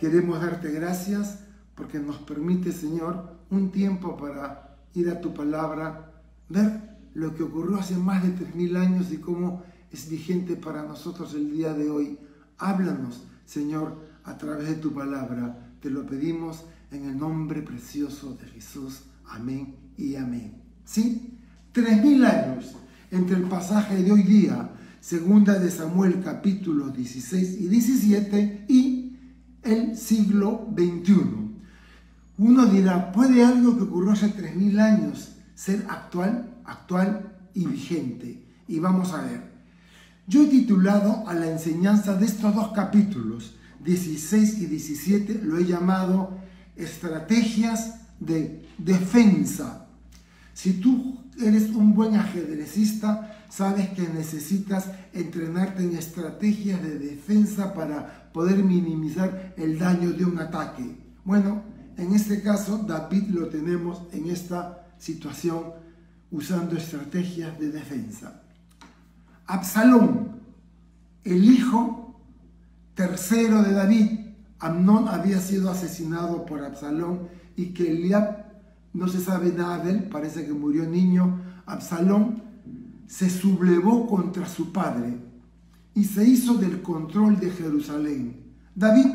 queremos darte gracias porque nos permite, Señor, un tiempo para ir a tu palabra, ver lo que ocurrió hace más de 3000 años y cómo es vigente para nosotros el día de hoy. Háblanos, Señor, a través de tu palabra. Te lo pedimos en el nombre precioso de Jesús. Amén y amén. ¿Sí? 3000 años entre el pasaje de hoy día, segunda de Samuel, capítulos 16 y 17, y el siglo XXI. Uno dirá, ¿puede algo que ocurrió hace 3000 años ser actual y vigente? Y vamos a ver. Yo he titulado a la enseñanza de estos dos capítulos, 16 y 17, lo he llamado Estrategias de Defensa. Si tú eres un buen ajedrecista, sabes que necesitas entrenarte en estrategias de defensa para poder minimizar el daño de un ataque. Bueno, en este caso, David lo tenemos en esta situación usando estrategias de defensa. Absalón, el hijo tercero de David. Amnón había sido asesinado por Absalón y que Eliab no se sabe nada de él, parece que murió niño. Absalón se sublevó contra su padre y se hizo del control de Jerusalén. David,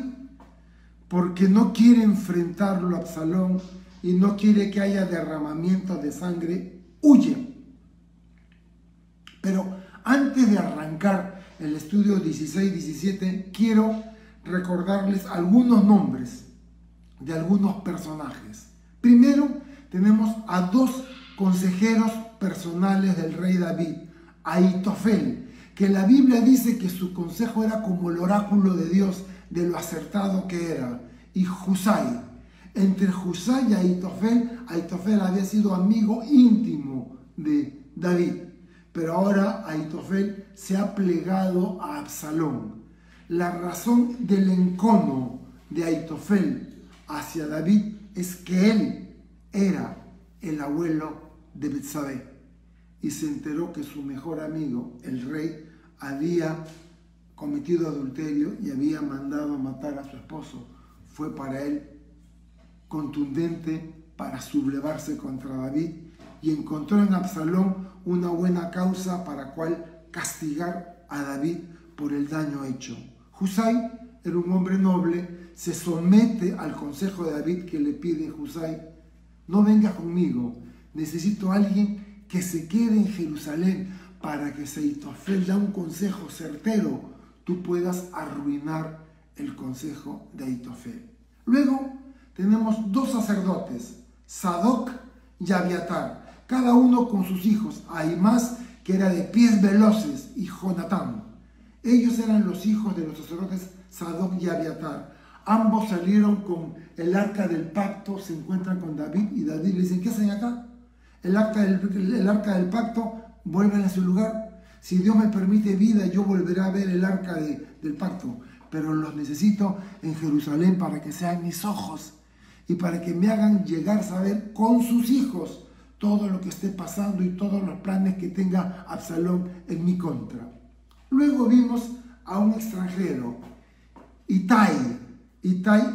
porque no quiere enfrentarlo a Absalón y no quiere que haya derramamiento de sangre, huye. Pero antes de arrancar el estudio 16-17, quiero recordarles algunos nombres de algunos personajes. Primero, tenemos a dos consejeros personales del rey David, Ahitofel, que la Biblia dice que su consejo era como el oráculo de Dios, de lo acertado que era, y Husai. Entre Husai y Ahitofel había sido amigo íntimo de David, pero ahora Ahitofel se ha plegado a Absalón. La razón del encono de Ahitofel hacia David es que él era el abuelo de Betsabé y se enteró que su mejor amigo, el rey, había cometido adulterio y había mandado matar a su esposo. Fue para él contundente para sublevarse contra David y encontró en Absalón una buena causa para cual castigar a David por el daño hecho. Husai era un hombre noble, se somete al consejo de David que le pide Husai: no venga conmigo, necesito a alguien que se quede en Jerusalén para que si Ahitofel da un consejo certero, tú puedas arruinar el consejo de Ahitofel. Luego tenemos dos sacerdotes, Sadoc y Abiatar, cada uno con sus hijos, Ahimás, que era de pies veloces, y Jonatán. Ellos eran los hijos de los sacerdotes Sadoc y Abiatar. Ambos salieron con el arca del pacto, se encuentran con David y David le dicen: ¿qué hacen acá? El arca del pacto, vuelven a su lugar. Si Dios me permite vida, yo volveré a ver el arca del pacto, pero los necesito en Jerusalén para que sean mis ojos y para que me hagan llegar a saber con sus hijos todo lo que esté pasando y todos los planes que tenga Absalón en mi contra. Luego vimos a un extranjero, Itai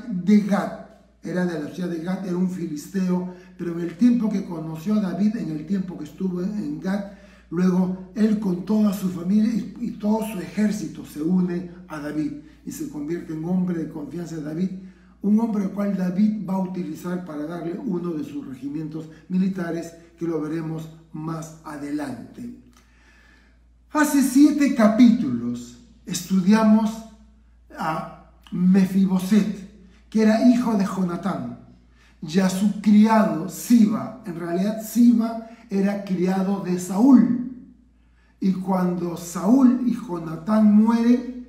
de Gat, era de la ciudad de Gat, era un filisteo, pero en el tiempo que conoció a David, en el tiempo que estuvo en Gat, luego él con toda su familia y todo su ejército se une a David y se convierte en hombre de confianza de David, un hombre al cual David va a utilizar para darle uno de sus regimientos militares, que lo veremos más adelante. Hace 7 capítulos estudiamos a Mefiboset, que era hijo de Jonatán, y a su criado Siba. En realidad Siba era criado de Saúl, y cuando Saúl y Jonatán mueren,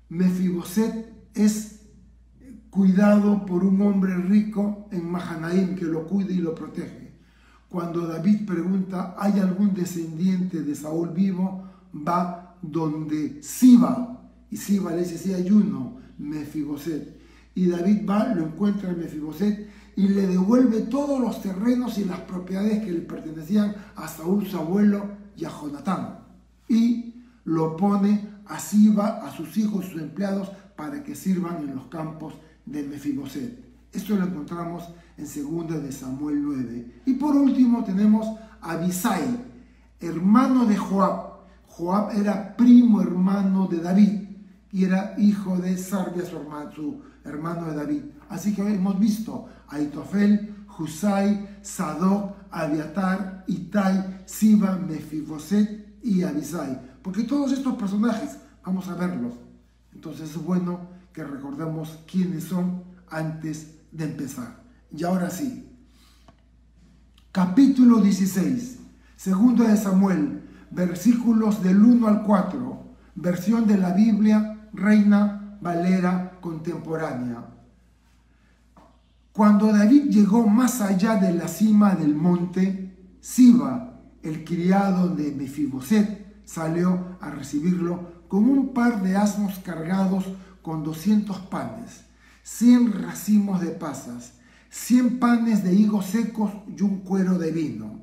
Mefiboset es cuidado por un hombre rico en Mahanaim que lo cuida y lo protege. Cuando David pregunta: ¿hay algún descendiente de Saúl vivo?, va donde Siba, y Siba le dice: sí, hay uno, Mefiboset. Y David va, lo encuentra en Mefiboset y le devuelve todos los terrenos y las propiedades que le pertenecían a Saúl, su abuelo, y a Jonatán. Y lo pone a Siba, a sus hijos, sus empleados, para que sirvan en los campos de Mefiboset. Esto lo encontramos en 2 de Samuel 9. Y por último tenemos a Abisai, hermano de Joab. Joab era primo hermano de David y era hijo de Sarbia, su hermano de David. Así que hemos visto a Ahitofel, Husai, Sadoc, Abiatar, Itai, Siba, Mefiboset y Abisai. Porque todos estos personajes, vamos a verlos. Entonces es bueno que recordemos quiénes son antes de empezar. Y ahora sí, capítulo 16, 2 de Samuel, versículos del 1 al 4, versión de la Biblia Reina Valera contemporánea. Cuando David llegó más allá de la cima del monte, Siba, el criado de Mefiboset, salió a recibirlo con un par de asnos cargados con 200 panes, 100 racimos de pasas, 100 panes de higos secos y un cuero de vino.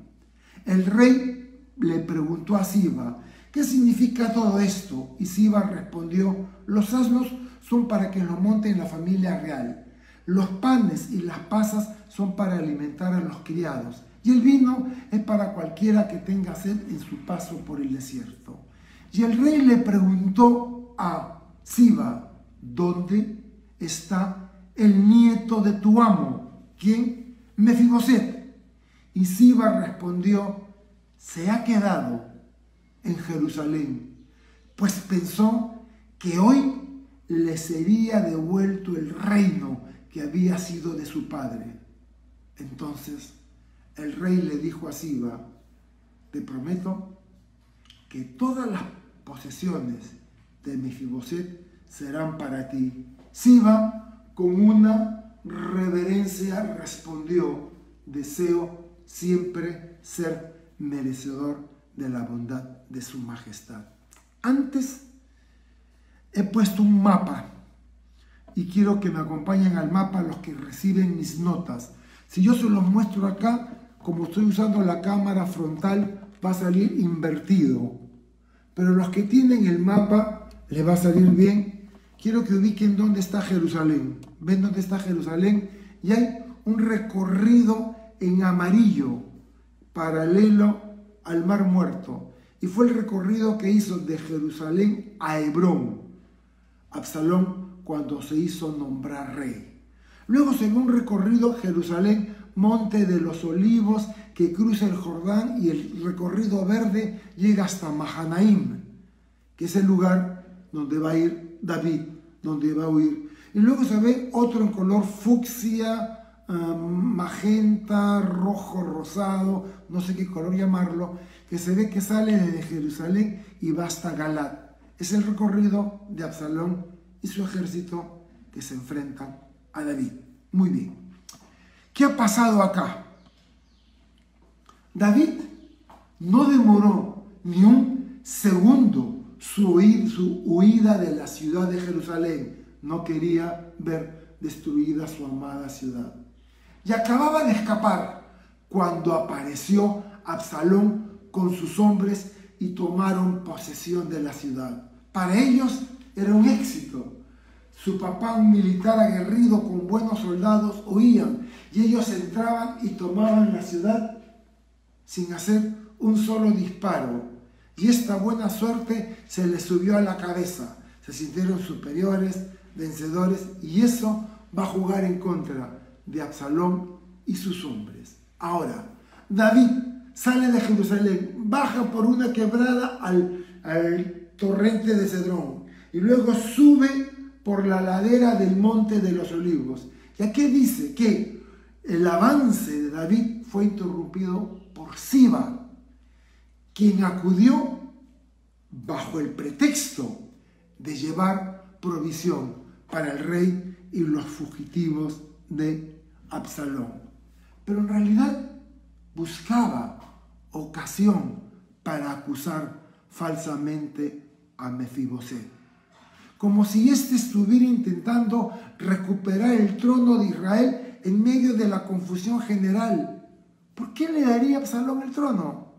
El rey le preguntó a Siba, ¿qué significa todo esto? Y Siba respondió, los asnos son para que los monte la familia real. Los panes y las pasas son para alimentar a los criados, y el vino es para cualquiera que tenga sed en su paso por el desierto. Y el rey le preguntó a Siba, ¿dónde está el nieto de tu amo? ¿Quién? Mefiboset. Y Siba respondió, se ha quedado en Jerusalén, pues pensó que hoy le sería devuelto el reino que había sido de su padre. Entonces el rey le dijo a Siba, te prometo que todas las posesiones de Mefiboset serán para ti. Siba, con una reverencia, respondió, deseo siempre ser merecedor de la bondad de su majestad. Antes he puesto un mapa y quiero que me acompañen al mapa los que reciben mis notas. Si yo se los muestro acá, como estoy usando la cámara frontal, va a salir invertido. Pero los que tienen el mapa, les va a salir bien. Quiero que ubiquen dónde está Jerusalén. ¿Ven dónde está Jerusalén? Y hay un recorrido en amarillo, paralelo al Mar Muerto. Y fue el recorrido que hizo de Jerusalén a Hebrón, Absalón, cuando se hizo nombrar rey. Luego se ve un recorrido Jerusalén, Monte de los Olivos, que cruza el Jordán, y el recorrido verde llega hasta Mahanaim, que es el lugar donde va a ir David, donde va a huir. Y luego se ve otro en color fucsia, magenta, rojo, rosado, no sé qué color llamarlo, que se ve que sale desde Jerusalén y va hasta Galat. Es el recorrido de Absalón y su ejército que se enfrentan a David. Muy bien. ¿Qué ha pasado acá? David no demoró ni un segundo su huida de la ciudad de Jerusalén. No quería ver destruida su amada ciudad. Y acababa de escapar cuando apareció Absalón con sus hombres y tomaron posesión de la ciudad. Para ellos era un éxito. Su papá, un militar aguerrido con buenos soldados, huían y ellos entraban y tomaban la ciudad sin hacer un solo disparo. Y esta buena suerte se les subió a la cabeza. Se sintieron superiores, vencedores, y eso va a jugar en contra de Absalón y sus hombres. Ahora, David sale de Jerusalén, baja por una quebrada al torrente de Cedrón y luego sube por la ladera del Monte de los Olivos. Y aquí dice que el avance de David fue interrumpido por Siba, quien acudió bajo el pretexto de llevar provisión para el rey y los fugitivos de Absalón. Pero en realidad buscaba ocasión para acusar falsamente a Mefiboset, como si éste estuviera intentando recuperar el trono de Israel en medio de la confusión general. ¿Por qué le daría a Absalón el trono?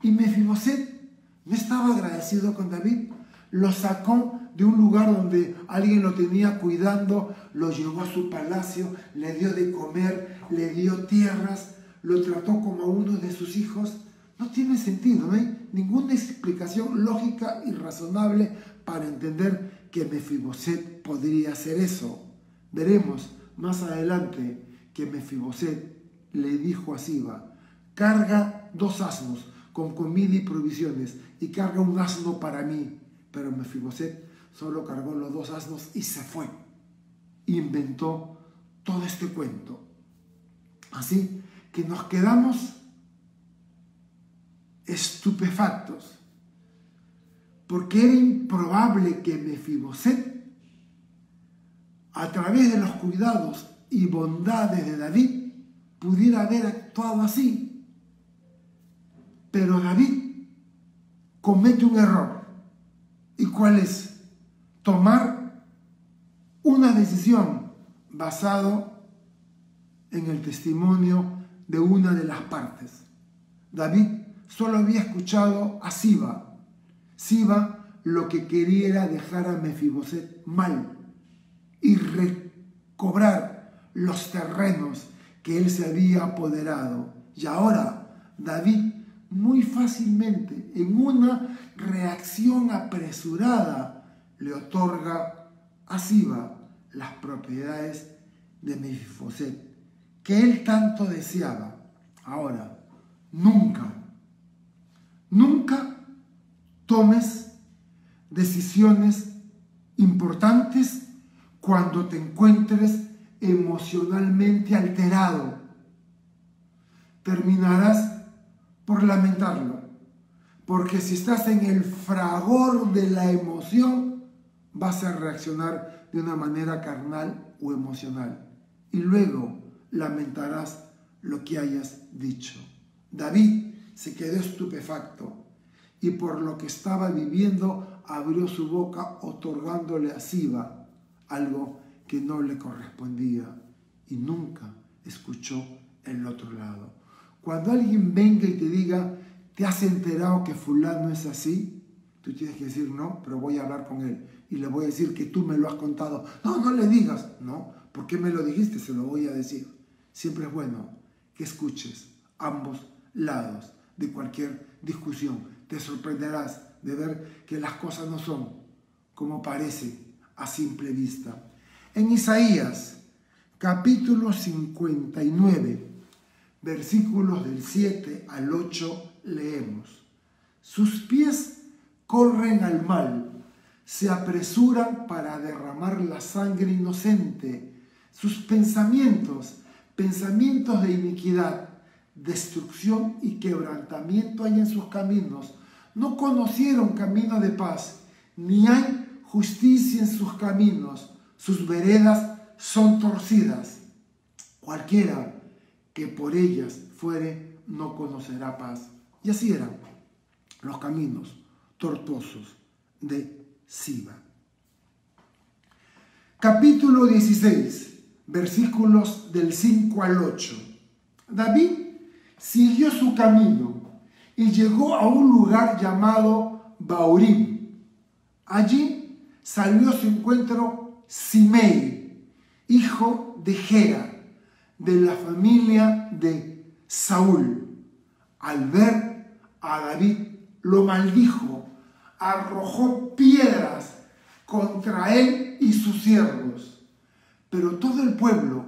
Y Mefiboset no estaba agradecido con David, lo sacó de un lugar donde alguien lo tenía cuidando, lo llevó a su palacio, le dio de comer, le dio tierras, lo trató como a uno de sus hijos. No tiene sentido, no hay ninguna explicación lógica y razonable para entender que Mefiboset podría hacer eso. Veremos más adelante que Mefiboset le dijo a Siba: carga 2 asnos con comida y provisiones y carga un asno para mí. Pero Mefiboset solo cargó los 2 asnos y se fue. Inventó todo este cuento. Así que nos quedamos estupefactos, porque era improbable que Mefiboset, a través de los cuidados y bondades de David, pudiera haber actuado así. Pero David comete un error. ¿Y cuál es? Tomar una decisión basado en el testimonio de una de las partes. David solo había escuchado a Siba. Siba lo que quería era dejar a Mefiboset mal y recobrar los terrenos que él se había apoderado. Y ahora David muy fácilmente, en una reacción apresurada, le otorga a Siba las propiedades de Mefiboset que él tanto deseaba. Ahora, nunca tomes decisiones importantes cuando te encuentres emocionalmente alterado. Terminarás por lamentarlo, porque si estás en el fragor de la emoción, vas a reaccionar de una manera carnal o emocional, y luego lamentarás lo que hayas dicho. David se quedó estupefacto y por lo que estaba viviendo abrió su boca otorgándole a Siba algo que no le correspondía, y nunca escuchó el otro lado. Cuando alguien venga y te diga: ¿te has enterado que fulano es así? Tú tienes que decir: no, pero voy a hablar con él y le voy a decir que tú me lo has contado. No, no le digas. No, ¿por qué me lo dijiste? Se lo voy a decir. Siempre es bueno que escuches ambos lados de cualquier discusión. Te sorprenderás de ver que las cosas no son como parece a simple vista. En Isaías, capítulo 59, versículos del 7 al 8, leemos: sus pies corren al mal, se apresuran para derramar la sangre inocente. Sus pensamientos de iniquidad, destrucción y quebrantamiento hay en sus caminos. No conocieron camino de paz, ni hay justicia en sus caminos. Sus veredas son torcidas. Cualquiera que por ellas fuere no conocerá paz. Y así eran los caminos tortuosos de Siba. Capítulo 16, versículos del 5 al 8. David siguió su camino y llegó a un lugar llamado Bahurim. Allí salió a su encuentro Simei, hijo de Gera, de la familia de Saúl. Al ver a David, lo maldijo, arrojó piedras contra él y sus siervos. Pero todo el pueblo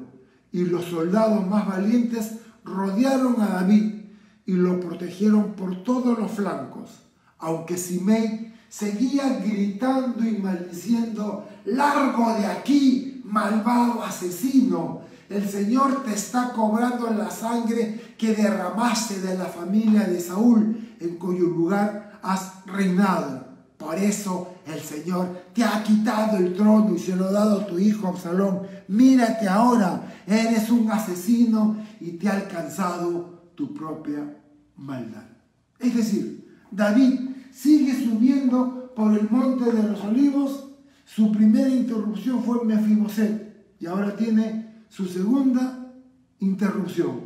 y los soldados más valientes rodearon a David y lo protegieron por todos los flancos, aunque Simei seguía gritando y maldiciendo: largo de aquí, malvado asesino, el Señor te está cobrando la sangre que derramaste de la familia de Saúl, en cuyo lugar has reinado. Por eso el Señor te ha quitado el trono y se lo ha dado a tu hijo Absalón. Mírate ahora, eres un asesino y te ha alcanzado tu propia maldad. Es decir, David sigue subiendo por el monte de los olivos. Su primera interrupción fue Mefiboset y ahora tiene su segunda interrupción,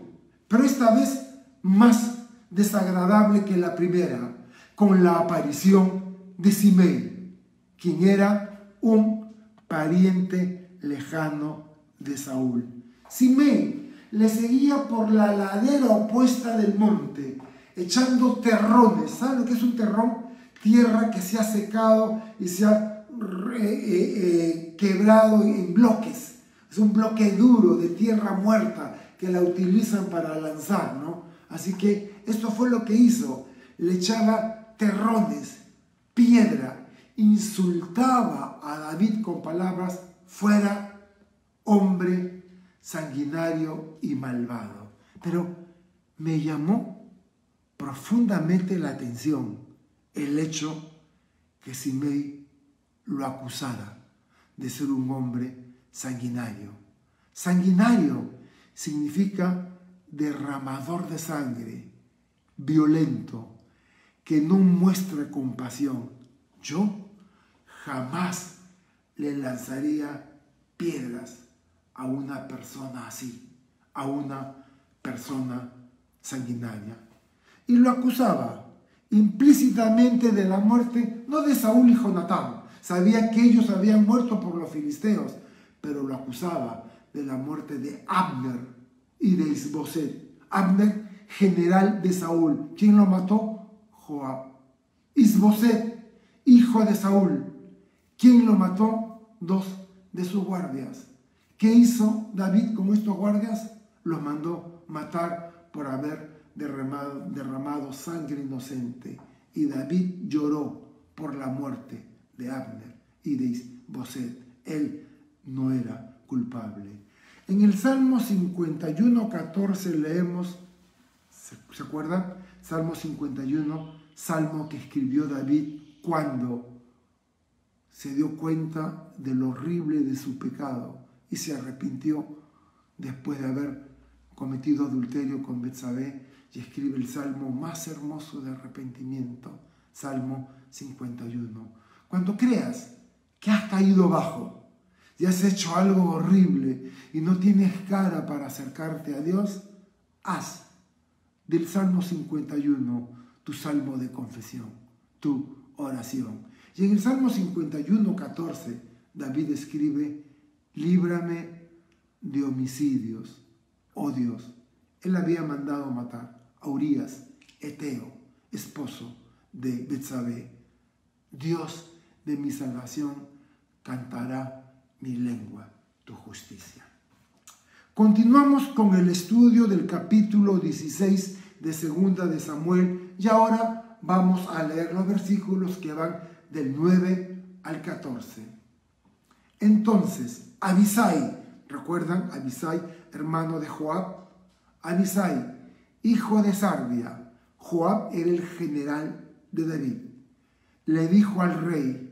pero esta vez más desagradable que la primera, con la aparición de Simei, quien era un pariente lejano de Saúl. Simei le seguía por la ladera opuesta del monte, echando terrones. ¿Saben lo que es un terrón? Tierra que se ha secado y se ha quebrado en bloques. Es un bloque duro de tierra muerta que la utilizan para lanzar, ¿no? Así que esto fue lo que hizo. Le echaba terrones, piedra, insultaba a David con palabras: fuera, hombre sanguinario y malvado. Pero me llamó profundamente la atención el hecho que Simei lo acusara de ser un hombre sanguinario. Sanguinario significa derramador de sangre, violento, que no muestra compasión. Yo jamás le lanzaría piedras a una persona así, a una persona sanguinaria. Y lo acusaba implícitamente de la muerte, no de Saúl y Jonatán. Sabía que ellos habían muerto por los filisteos, pero lo acusaba de la muerte de Abner y de Isboset. Abner, general de Saúl. ¿Quién lo mató? Joab. Isboset, hijo de Saúl. ¿Quién lo mató? 2 de sus guardias. ¿Qué hizo David con estos guardias? Los mandó matar por haber derramado sangre inocente. Y David lloró por la muerte de Abner y de Isboset. Él no era culpable. En el Salmo 51:14 leemos, ¿se acuerdan? Salmo 51, salmo que escribió David cuando se dio cuenta de lo horrible de su pecado y se arrepintió después de haber cometido adulterio con Betsabé, y escribe el salmo más hermoso de arrepentimiento, Salmo 51. Cuando creas que has caído bajo y has hecho algo horrible y no tienes cara para acercarte a Dios, haz del Salmo 51 tu salmo de confesión, tu oración. Y en el Salmo 51:14 David escribe: líbrame de homicidios, oh Dios. Él había mandado matar a Urías, Eteo, esposo de Betsabé. Dios de mi salvación, cantará mi lengua tu justicia. Continuamos con el estudio del capítulo 16 de Segunda de Samuel y ahora vamos a leer los versículos que van del 9 al 14. Entonces, Abisai, ¿recuerdan? Abisai, hermano de Joab. Abisai, hijo de Sarbia, Joab era el general de David, le dijo al rey: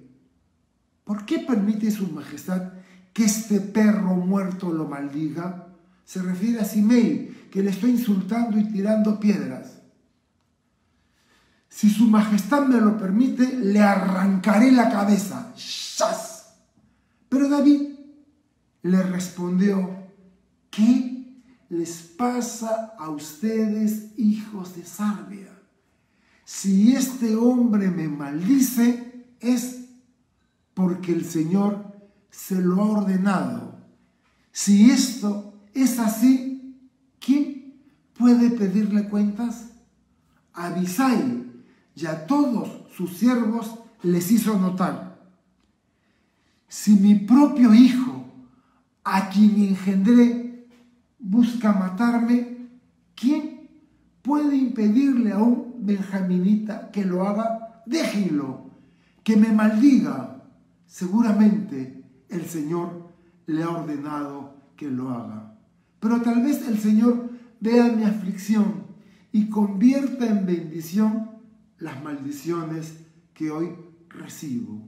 ¿por qué permite su majestad que este perro muerto lo maldiga? Se refiere a Simei, que le está insultando y tirando piedras. Si su majestad me lo permite, le arrancaré la cabeza. ¡Shas! Pero David le respondió: ¿qué les pasa a ustedes, hijos de Sarbia? Si este hombre me maldice, es porque el Señor se lo ha ordenado. Si esto es así, ¿quién puede pedirle cuentas? Abisai y a todos sus siervos les hizo notar: si mi propio hijo, a quien engendré, busca matarme, ¿quién puede impedirle a un benjaminita que lo haga? Déjenlo, que me maldiga. Seguramente el Señor le ha ordenado que lo haga. Pero tal vez el Señor vea mi aflicción y convierta en bendición las maldiciones que hoy recibo.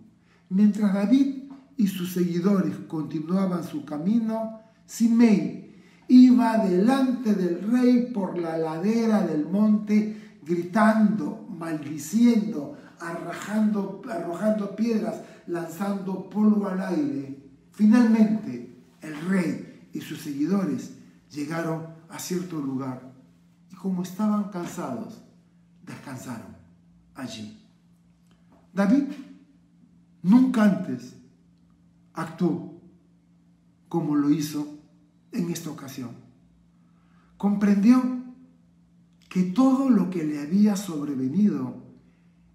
Mientras David y sus seguidores continuaban su camino, Simei iba delante del rey por la ladera del monte, gritando, maldiciendo, arrojando piedras, lanzando polvo al aire. Finalmente, el rey y sus seguidores llegaron a cierto lugar y, como estaban cansados, descansaron allí. David nunca antes actuó como lo hizo en esta ocasión. Comprendió que todo lo que le había sobrevenido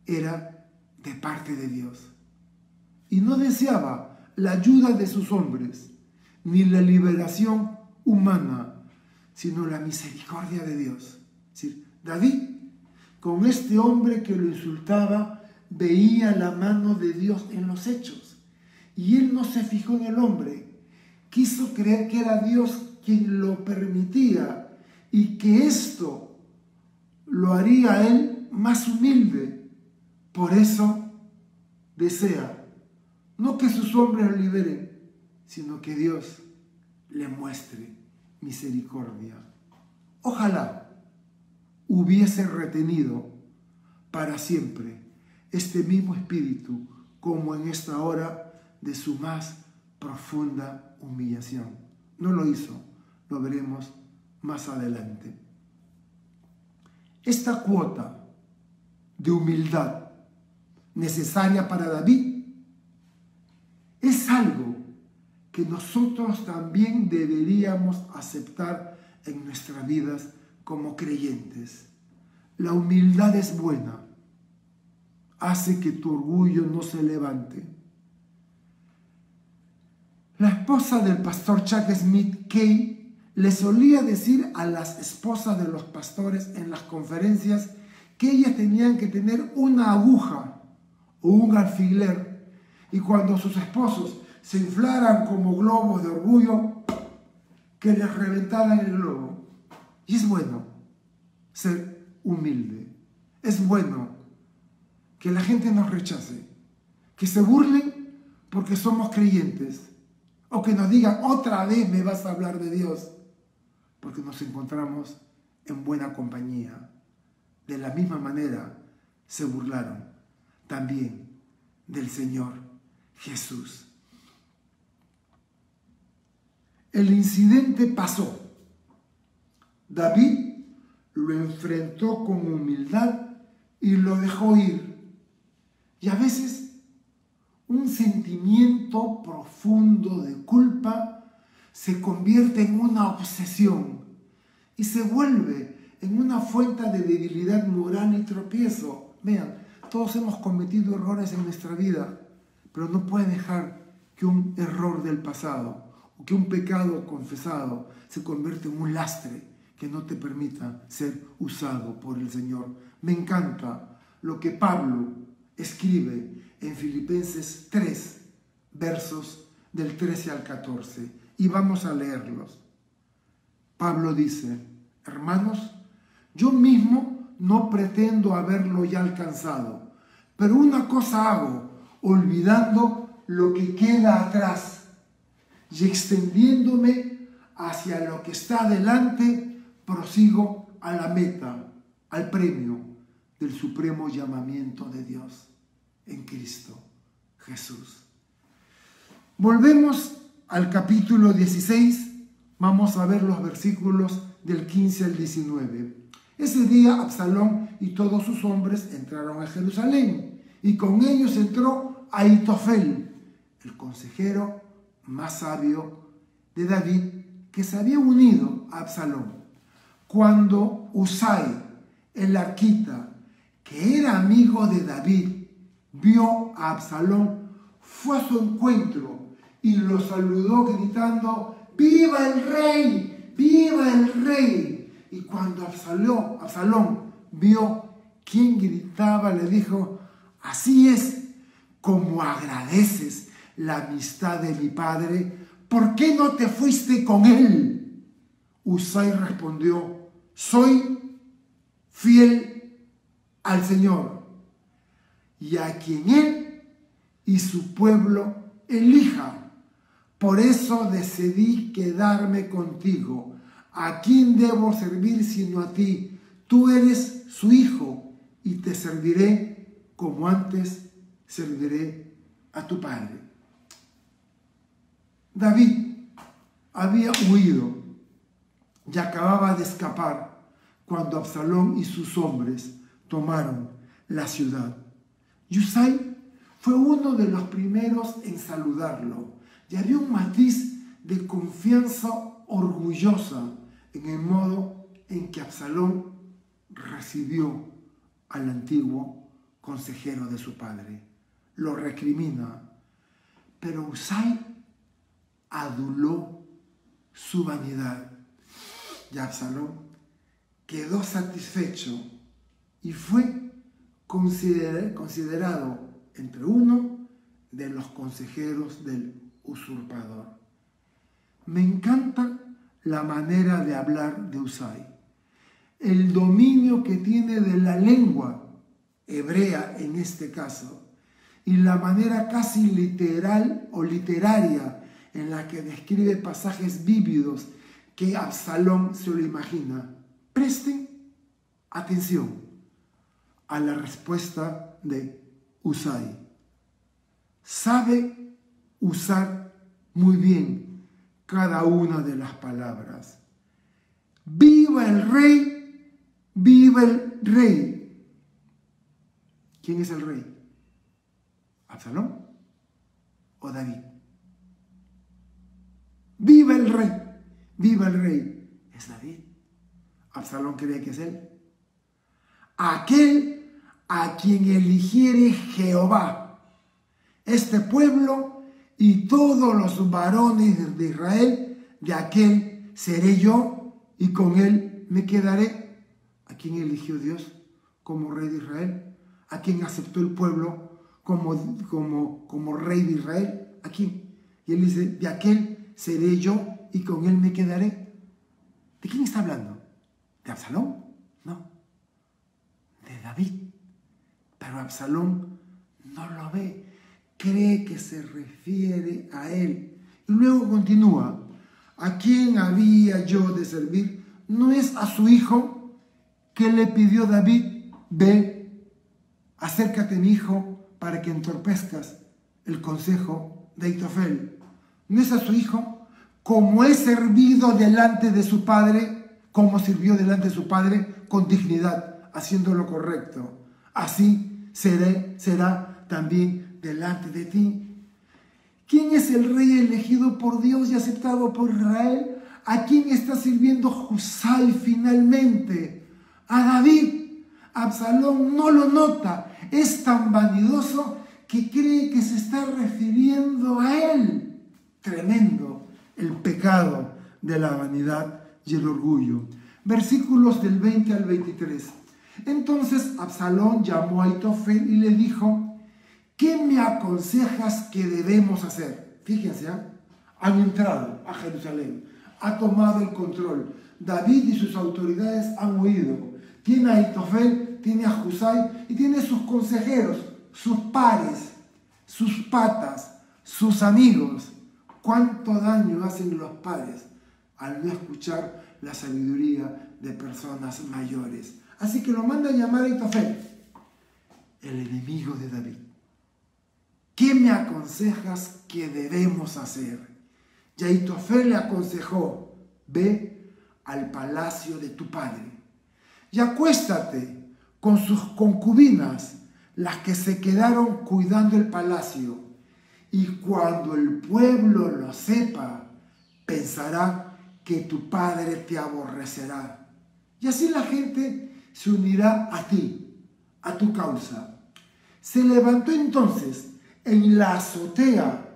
era de parte de Dios y no deseaba la ayuda de sus hombres ni la liberación humana, sino la misericordia de Dios. Es decir, David, con este hombre que lo insultaba, veía la mano de Dios en los hechos. Y él no se fijó en el hombre. Quiso creer que era Dios quien lo permitía y que esto lo haría a él más humilde. Por eso desea no que sus hombres lo liberen, sino que Dios le muestre misericordia. Ojalá hubiese retenido para siempre este mismo espíritu como en esta hora de su más profunda humillación. No lo hizo, lo veremos más adelante. Esta cuota de humildad necesaria para David es algo que nosotros también deberíamos aceptar en nuestras vidas como creyentes. La humildad es buena, hace que tu orgullo no se levante. La esposa del pastor Chuck Smith, Kay, le solía decir a las esposas de los pastores en las conferencias que ellas tenían que tener una aguja o un alfiler, y cuando sus esposos se inflaran como globos de orgullo, que les reventaran el globo. Y es bueno ser humilde. Es bueno que la gente nos rechace, que se burlen porque somos creyentes, o que nos digan otra vez me vas a hablar de Dios, porque nos encontramos en buena compañía. De la misma manera se burlaron también del Señor Jesús. El incidente pasó. David lo enfrentó con humildad y lo dejó ir. Y a veces un sentimiento profundo de culpa se convierte en una obsesión y se vuelve en una fuente de debilidad moral y tropiezo. Vean, todos hemos cometido errores en nuestra vida, pero no puede dejar que un error del pasado o que un pecado confesado se convierta en un lastre que no te permita ser usado por el Señor. Me encanta lo que Pablo escribe en Filipenses 3, versos del 13 al 14. Y vamos a leerlos. Pablo dice: hermanos, yo mismo no pretendo haberlo ya alcanzado, pero una cosa hago, olvidando lo que queda atrás y extendiéndome hacia lo que está adelante, prosigo a la meta, al premio del supremo llamamiento de Dios en Cristo Jesús. Volvemos al capítulo 16, vamos a ver los versículos del 15 al 19. Ese día Absalón y todos sus hombres entraron a Jerusalén, y con ellos entró Ahitofel, el consejero más sabio de David, que se había unido a Absalón. Cuando Usai, el arquita, que era amigo de David, vio a Absalón, fue a su encuentro y lo saludó gritando: ¡viva el rey! ¡Viva el rey! Y cuando Absalón vio quién gritaba, le dijo: así es como agradeces la amistad de mi padre, ¿por qué no te fuiste con él? Usai respondió: soy fiel al Señor, y a quien él y su pueblo elija. Por eso decidí quedarme contigo. ¿A quién debo servir sino a ti? Tú eres su hijo, y te serviré como antes serviré a tu padre. David había huido y acababa de escapar cuando Absalón y sus hombres tomaron la ciudad. Usai fue uno de los primeros en saludarlo Y había un matiz de confianza orgullosa en el modo en que Absalón recibió al antiguo consejero de su padre. Lo recrimina, pero Husai aduló su vanidad. Y Absalón quedó satisfecho y fue considerado entre uno de los consejeros del usurpador. Me encanta la manera de hablar de Husai, el dominio que tiene de la lengua hebrea en este caso, y la manera casi literal o literaria en la que describe pasajes vívidos que Absalón se lo imagina. Presten atención a la respuesta de Husai. Sabe usar muy bien cada una de las palabras. ¡Viva el rey! ¡Viva el rey! ¿Quién es el rey? ¿Absalón o David? ¡Viva el rey! ¡Viva el rey! Es David. Absalón cree que es él. Aquel a quien eligiere Jehová, este pueblo y todos los varones de Israel, de aquel seré yo y con él me quedaré. ¿A quién eligió Dios como rey de Israel? ¿A quién aceptó el pueblo como rey de Israel? ¿A quién? Y él dice, de aquel seré yo y con él me quedaré. ¿De quién está hablando? ¿De Absalón? No, de David. Pero Absalón no lo ve, cree que se refiere a él. Y luego continúa, ¿a quién había yo de servir? ¿No es a su hijo que le pidió David? Ve, acércate mi hijo para que entorpezcas el consejo de Ahitofel. ¿No es a su hijo? Como he servido delante de su padre, como sirvió delante de su padre con dignidad, haciendo lo correcto. Así será también delante de ti. ¿Quién es el rey elegido por Dios y aceptado por Israel? ¿A quién está sirviendo Husai finalmente? A David. Absalón no lo nota. Es tan vanidoso que cree que se está refiriendo a él. Tremendo el pecado de la vanidad y el orgullo. Versículos del 20 al 23. Entonces Absalón llamó a Ahitofel y le dijo, ¿qué me aconsejas que debemos hacer? Fíjense, han entrado a Jerusalén, ha tomado el control. David y sus autoridades han huido. Tiene a Ahitofel, tiene a Husai y tiene sus consejeros, sus pares, sus patas, sus amigos. ¿Cuánto daño hacen los pares al no escuchar la sabiduría de personas mayores? Así que lo manda a llamar a Ahitofel, el enemigo de David. ¿Qué me aconsejas que debemos hacer? Y Ahitofel le aconsejó, ve al palacio de tu padre y acuéstate con sus concubinas, las que se quedaron cuidando el palacio. Y cuando el pueblo lo sepa, pensará que tu padre te aborrecerá. Y así la gente se unirá a ti, a tu causa. Se levantó entonces en la azotea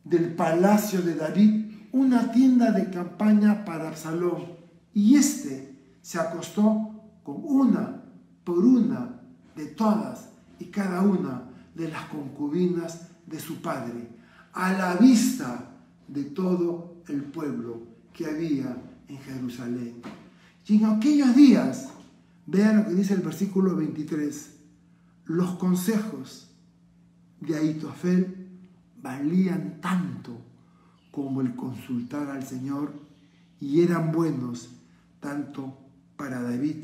del palacio de David una tienda de campaña para Absalón, y éste se acostó con una por una de todas y cada una de las concubinas de su padre, a la vista de todo el pueblo que había en Jerusalén. Y en aquellos días, vean lo que dice el versículo 23, los consejos de Ahitofel valían tanto como el consultar al Señor y eran buenos tanto para David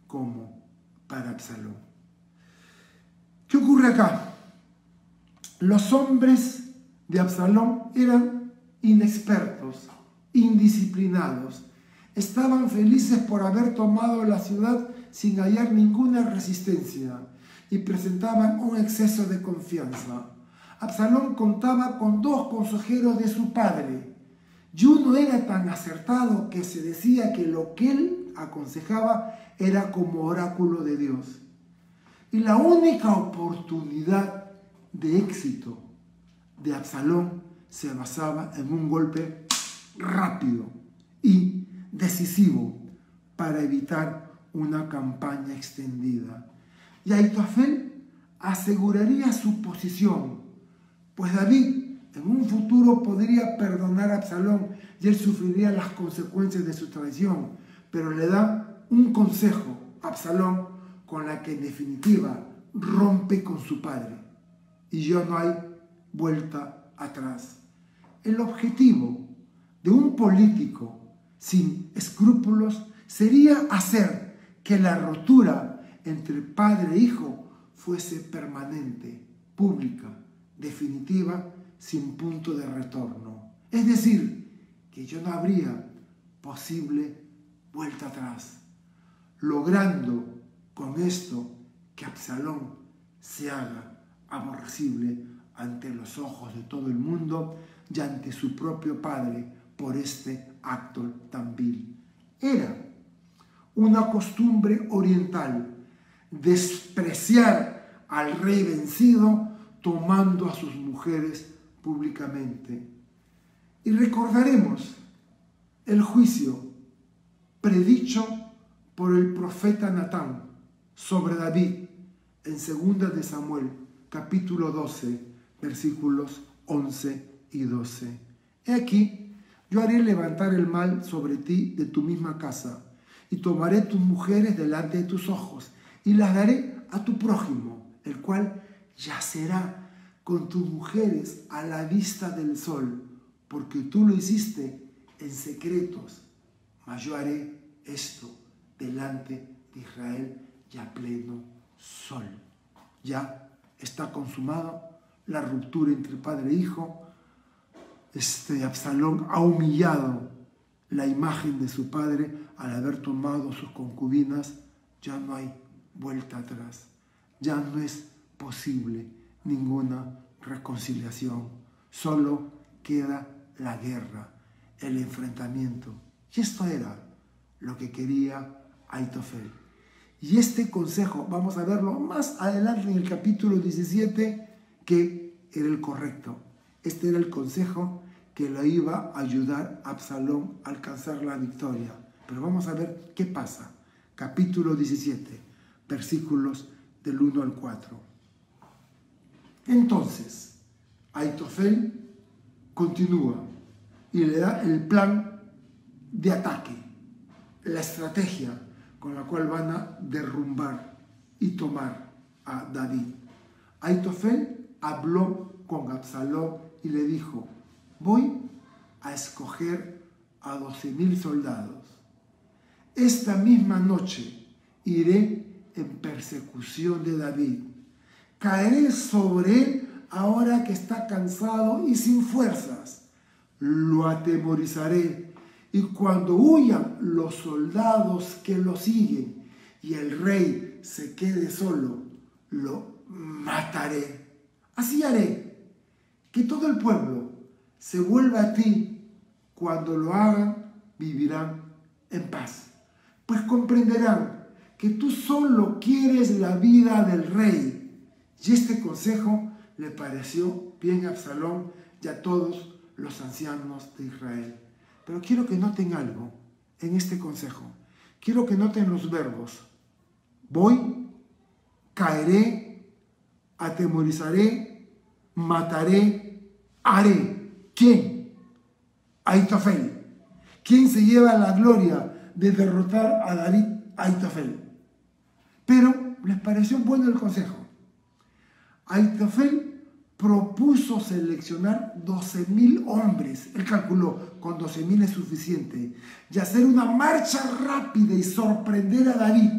como para Absalón. ¿Qué ocurre acá? Los hombres de Absalón eran inexpertos, indisciplinados. Estaban felices por haber tomado la ciudad sin hallar ninguna resistencia y presentaban un exceso de confianza. Absalón contaba con 2 consejeros de su padre, y uno era tan acertado que se decía que lo que él aconsejaba era como oráculo de Dios. Y la única oportunidad de éxito de Absalón se basaba en un golpe rápido y decisivo para evitar una campaña extendida. Y Ahitofel aseguraría su posición, pues David en un futuro podría perdonar a Absalón y él sufriría las consecuencias de su traición, pero le da un consejo a Absalón con la que en definitiva rompe con su padre y ya no hay vuelta atrás. El objetivo de un político sin escrúpulos sería hacer que la rotura entre padre e hijo fuese permanente, pública, definitiva, sin punto de retorno. Es decir, que ya no habría posible vuelta atrás, logrando con esto que Absalón se haga aborrecible ante los ojos de todo el mundo y ante su propio padre por este acto tan vil. Era una costumbre oriental despreciar al rey vencido tomando a sus mujeres públicamente. Y recordaremos el juicio predicho por el profeta Natán sobre David en 2 de Samuel, capítulo 12, versículos 11 y 12. He aquí, yo haré levantar el mal sobre ti de tu misma casa, y tomaré tus mujeres delante de tus ojos, y las daré a tu prójimo, el cual yacerá con tus mujeres a la vista del sol, porque tú lo hiciste en secretos, mas yo haré esto delante de Israel y a pleno sol. Ya está consumado la ruptura entre padre e hijo. Absalón ha humillado la imagen de su padre al haber tomado sus concubinas. Ya no hay vuelta atrás, ya no es posible ninguna reconciliación, solo queda la guerra, el enfrentamiento. Y esto era lo que quería Ahitofel. Y este consejo, vamos a verlo más adelante en el capítulo 17, que era el correcto. Este era el consejo que lo iba a ayudar a Absalón a alcanzar la victoria. Pero vamos a ver qué pasa. Capítulo 17, versículos del 1 al 4. Entonces, Ahitofel continúa y le da el plan de ataque, la estrategia con la cual van a derrumbar y tomar a David. Ahitofel habló con Absalón y le dijo: voy a escoger a 12,000 soldados. Esta misma noche iré en persecución de David. Caeré sobre él ahora que está cansado y sin fuerzas. Lo atemorizaré, y cuando huyan los soldados que lo siguen y el rey se quede solo, lo mataré. Así haré que todo el pueblo se vuelva a ti. Cuando lo hagan, vivirán en paz, pues comprenderán que tú solo quieres la vida del rey. Y este consejo le pareció bien a Absalón y a todos los ancianos de Israel. Pero quiero que noten algo en este consejo. Quiero que noten los verbos: voy, caeré, atemorizaré, mataré, haré. ¿Quién? Ahitofel. ¿Quién se lleva la gloria de derrotar a David? Ahitofel. Pero les pareció bueno el consejo. Ahitofel propuso seleccionar 12,000 hombres. Él calculó, con 12,000 es suficiente, y hacer una marcha rápida y sorprender a David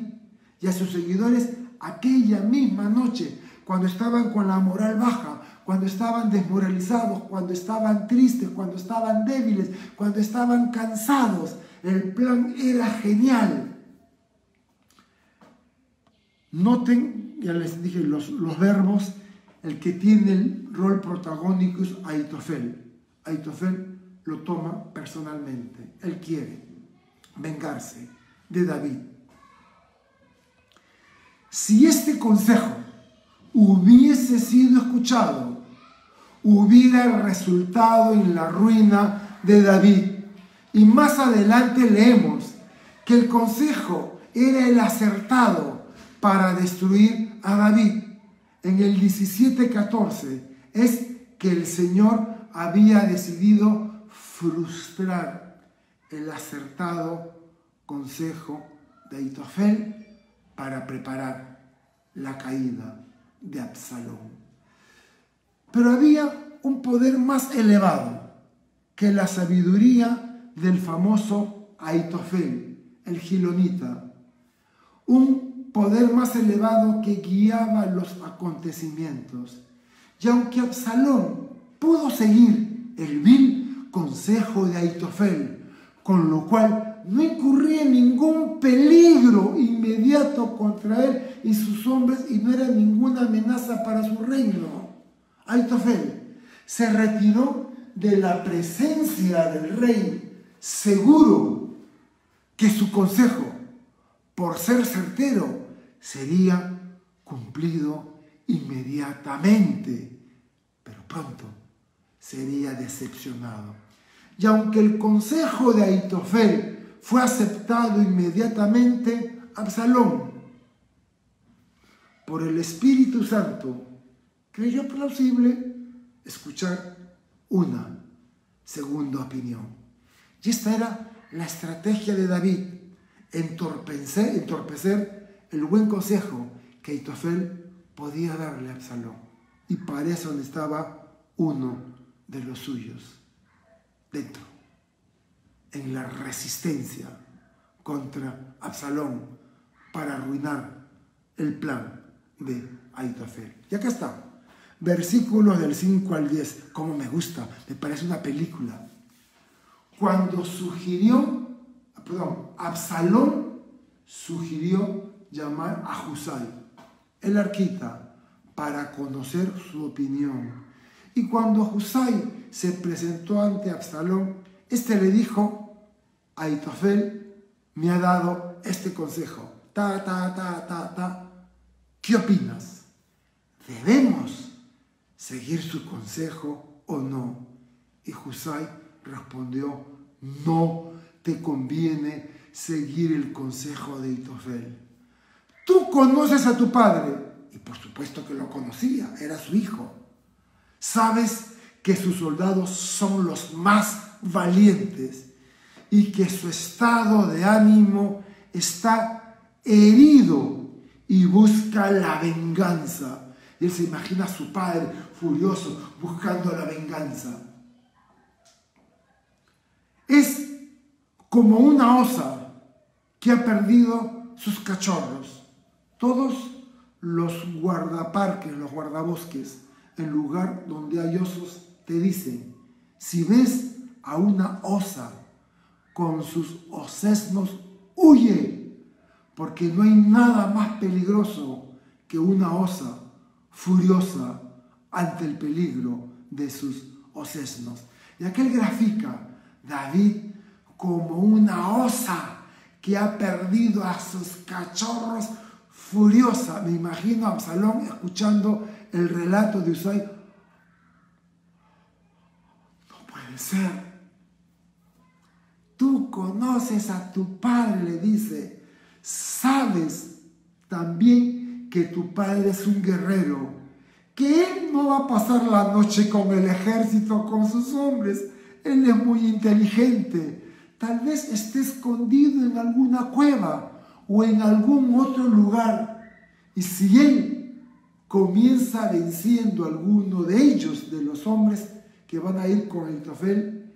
y a sus seguidores aquella misma noche, cuando estaban con la moral baja, cuando estaban desmoralizados, cuando estaban tristes, cuando estaban débiles, cuando estaban cansados. El plan era genial. Noten, ya les dije, los verbos. El que tiene rol protagónico es Ahitofel. Ahitofel lo toma personalmente. Él quiere vengarse de David. Si este consejo hubiese sido escuchado, hubiera resultado en la ruina de David. Y más adelante leemos que el consejo era el acertado para destruir a David. En el 17:14 es que el Señor había decidido frustrar el acertado consejo de Ahitofel para preparar la caída de Absalón. Pero había un poder más elevado que la sabiduría del famoso Ahitofel, el gilonita. Un poder más elevado que guiaba los acontecimientos. Y aunque Absalón pudo seguir el vil consejo de Ahitofel, con lo cual no incurría en ningún peligro inmediato contra él y sus hombres y no era ninguna amenaza para su reino, Ahitofel se retiró de la presencia del rey, seguro que su consejo, por ser certero, sería cumplido inmediatamente, pero pronto sería decepcionado. Y aunque el consejo de Ahitofel fue aceptado inmediatamente, Absalón, por el Espíritu Santo, creyó plausible escuchar una segunda opinión. Y esta era la estrategia de David, entorpecer el buen consejo que Ahitofel podía darle a Absalón. Y para eso necesitaba uno de los suyos dentro, en la resistencia contra Absalón para arruinar el plan de Ahitofel. Y acá está, versículos del 5 al 10, como me gusta, me parece una película. Cuando Absalón sugirió llamar a Husai, el arquita, para conocer su opinión. Y cuando Husai se presentó ante Absalón, este le dijo: Ahitofel me ha dado este consejo. ¿Qué opinas? ¿Debemos seguir su consejo o no? Y Husai respondió: no te conviene seguir el consejo de Ahitofel. Tú conoces a tu padre, y por supuesto que lo conocía, era su hijo. Sabes que sus soldados son los más valientes y que su estado de ánimo está herido y busca la venganza. Él se imagina a su padre furioso buscando la venganza. Es como una osa que ha perdido sus cachorros. Todos los guardaparques, los guardabosques, en lugar donde hay osos, te dicen: si ves a una osa con sus osesnos, huye, porque no hay nada más peligroso que una osa furiosa ante el peligro de sus osesnos. Y aquel grafica David como una osa que ha perdido a sus cachorros furiosa. Me imagino a Absalón escuchando el relato de Husai. No puede ser. Tú conoces a tu padre, le dice. Sabes también que tu padre es un guerrero, que él no va a pasar la noche con el ejército, con sus hombres. Él es muy inteligente. Tal vez esté escondido en alguna cueva o en algún otro lugar. Y si él comienza venciendo a alguno de ellos, de los hombres que van a ir con Ahitofel,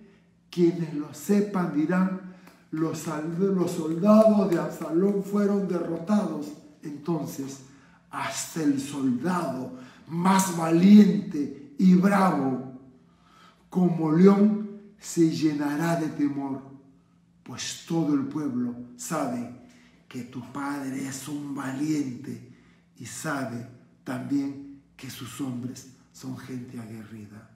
quienes lo sepan dirán: los soldados de Absalón fueron derrotados. Entonces, hasta el soldado más valiente y bravo, como león, se llenará de temor, pues todo el pueblo sabe que tu padre es un valiente y sabe también que sus hombres son gente aguerrida.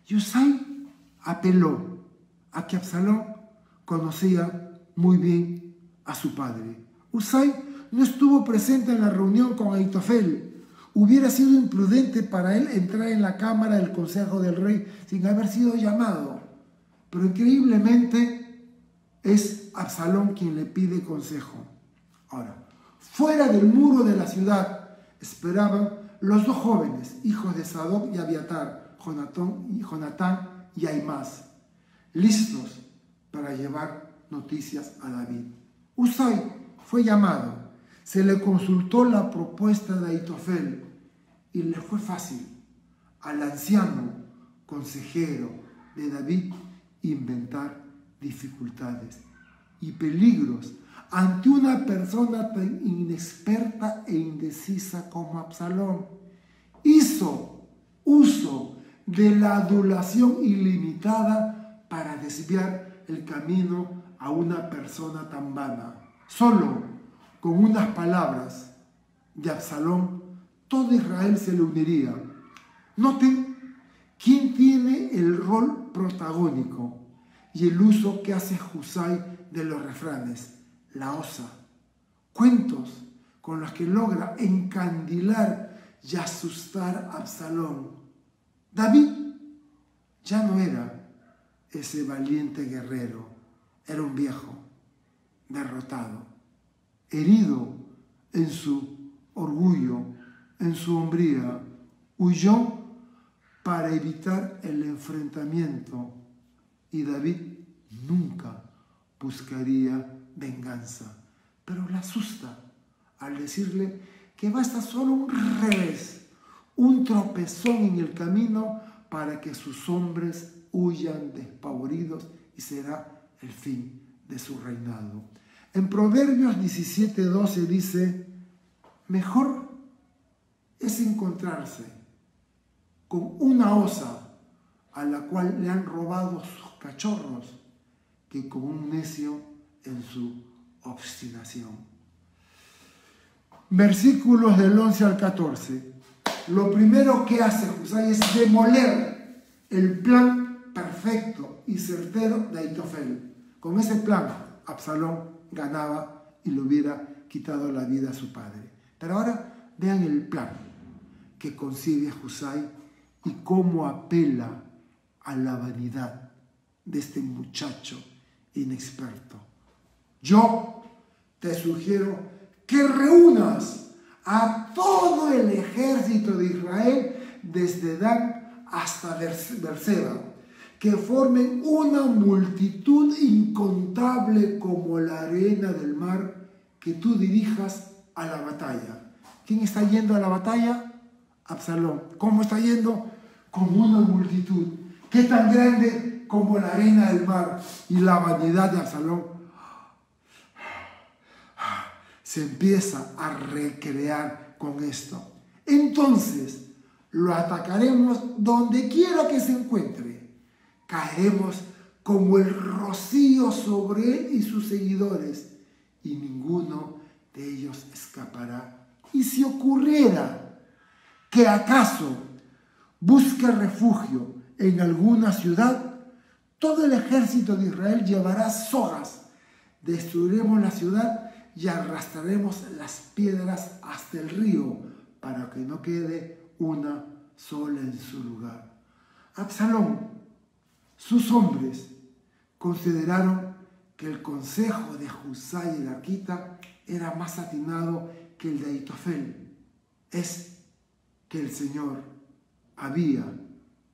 Y Husay apeló a que Absalón conocía muy bien a su padre. Husay no estuvo presente en la reunión con Ahitofel. Hubiera sido imprudente para él entrar en la cámara del consejo del rey sin haber sido llamado. Pero increíblemente es Absalón quien le pide consejo. Ahora, fuera del muro de la ciudad esperaban los dos jóvenes, hijos de Sadoc y Abiatar, Jonatán y Ahimaas, listos para llevar noticias a David. Husay fue llamado, se le consultó la propuesta de Ahitofel y le fue fácil al anciano consejero de David inventar dificultades y peligros ante una persona tan inexperta e indecisa como Absalón. Hizo uso de la adulación ilimitada para desviar el camino a una persona tan vana. Solo con unas palabras de Absalón, todo Israel se le uniría. Noten quién tiene el rol protagónico y el uso que hace Husay de los refranes. La osa, cuentos con los que logra encandilar y asustar a Absalón. David ya no era ese valiente guerrero, era un viejo, derrotado, herido en su orgullo, en su hombría. Huyó para evitar el enfrentamiento y David nunca buscaría venganza, pero la asusta al decirle que basta solo un revés, un tropezón en el camino para que sus hombres huyan despavoridos y será el fin de su reinado. En Proverbios 17:12 dice: mejor es encontrarse con una osa a la cual le han robado sus cachorros que con un necio en su obstinación. Versículos del 11 al 14. Lo primero que hace Husay es demoler el plan perfecto y certero de Ahitofel. Con ese plan, Absalón ganaba y le hubiera quitado la vida a su padre. Pero ahora vean el plan que concibe Husay y cómo apela a la vanidad de este muchacho inexperto. Yo te sugiero que reúnas a todo el ejército de Israel desde Dan hasta Berseba, que formen una multitud incontable como la arena del mar, que tú dirijas a la batalla. ¿Quién está yendo a la batalla? Absalón. ¿Cómo está yendo? Como una multitud. ¿Qué tan grande? Como la arena del mar. Y la vanidad de Absalón se empieza a recrear con esto. Entonces, lo atacaremos donde quiera que se encuentre. Caeremos como el rocío sobre él y sus seguidores, y ninguno de ellos escapará. Y si ocurriera que acaso busque refugio en alguna ciudad, todo el ejército de Israel llevará sogas. Destruiremos la ciudad y arrastraremos las piedras hasta el río para que no quede una sola en su lugar. Absalón, sus hombres, consideraron que el consejo de Husay el arquita era más atinado que el de Ahitofel. Es que el Señor había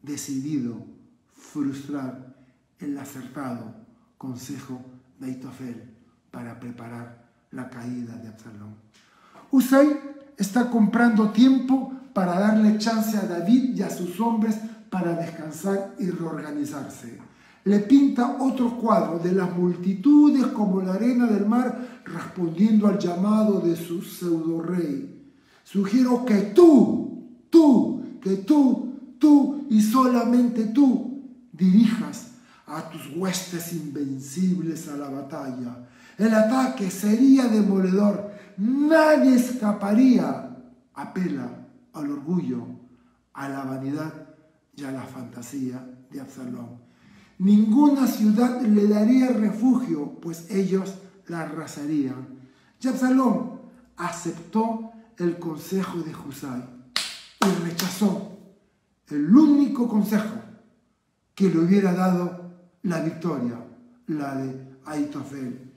decidido frustrar el acertado consejo de Ahitofel para preparar la caída de Absalón. Husay está comprando tiempo para darle chance a David y a sus hombres para descansar y reorganizarse. Le pinta otro cuadro de las multitudes como la arena del mar respondiendo al llamado de su pseudo rey. Sugiero que tú y solamente tú dirijas a tus huestes invencibles a la batalla. El ataque sería demoledor, nadie escaparía. Apela al orgullo, a la vanidad y a la fantasía de Absalón. Ninguna ciudad le daría refugio, pues ellos la arrasarían. Y Absalón aceptó el consejo de Husai y rechazó el único consejo que le hubiera dado la victoria, la de Ahitofel.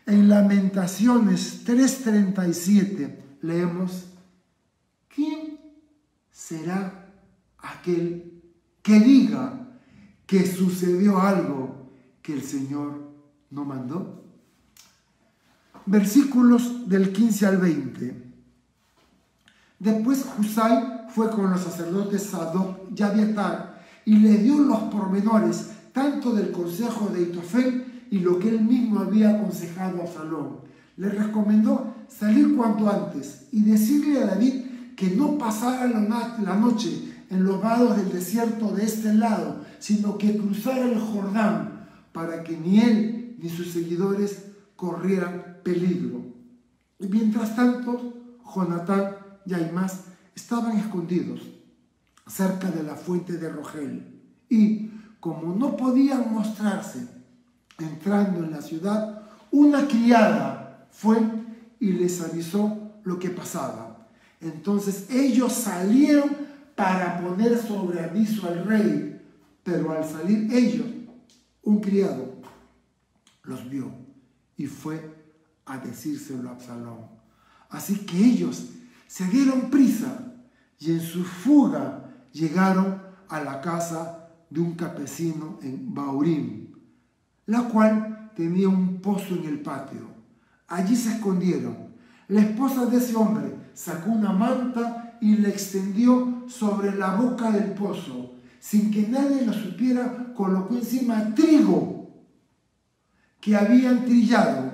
En Lamentaciones 3:37 leemos: ¿quién será aquel que diga que sucedió algo que el Señor no mandó? Versículos del 15 al 20. Después Husai fue con los sacerdotes Sadoc y Abiatar y le dio los pormenores tanto del consejo de Ahitofel y lo que él mismo había aconsejado a Absalón. Le recomendó salir cuanto antes y decirle a David que no pasara la noche en los vados del desierto de este lado, sino que cruzara el Jordán para que ni él ni sus seguidores corrieran peligro. Y mientras tanto, Jonatán y Ahimás estaban escondidos cerca de la fuente de Rogel y, como no podían mostrarse entrando en la ciudad, una criada fue y les avisó lo que pasaba. Entonces ellos salieron para poner sobre aviso al rey, pero al salir ellos, un criado los vio y fue a decírselo a Absalón. Así que ellos se dieron prisa y en su fuga llegaron a la casa de un campesino en Bahurim, la cual tenía un pozo en el patio. Allí se escondieron. La esposa de ese hombre sacó una manta y la extendió sobre la boca del pozo. Sin que nadie lo supiera, colocó encima trigo que habían trillado.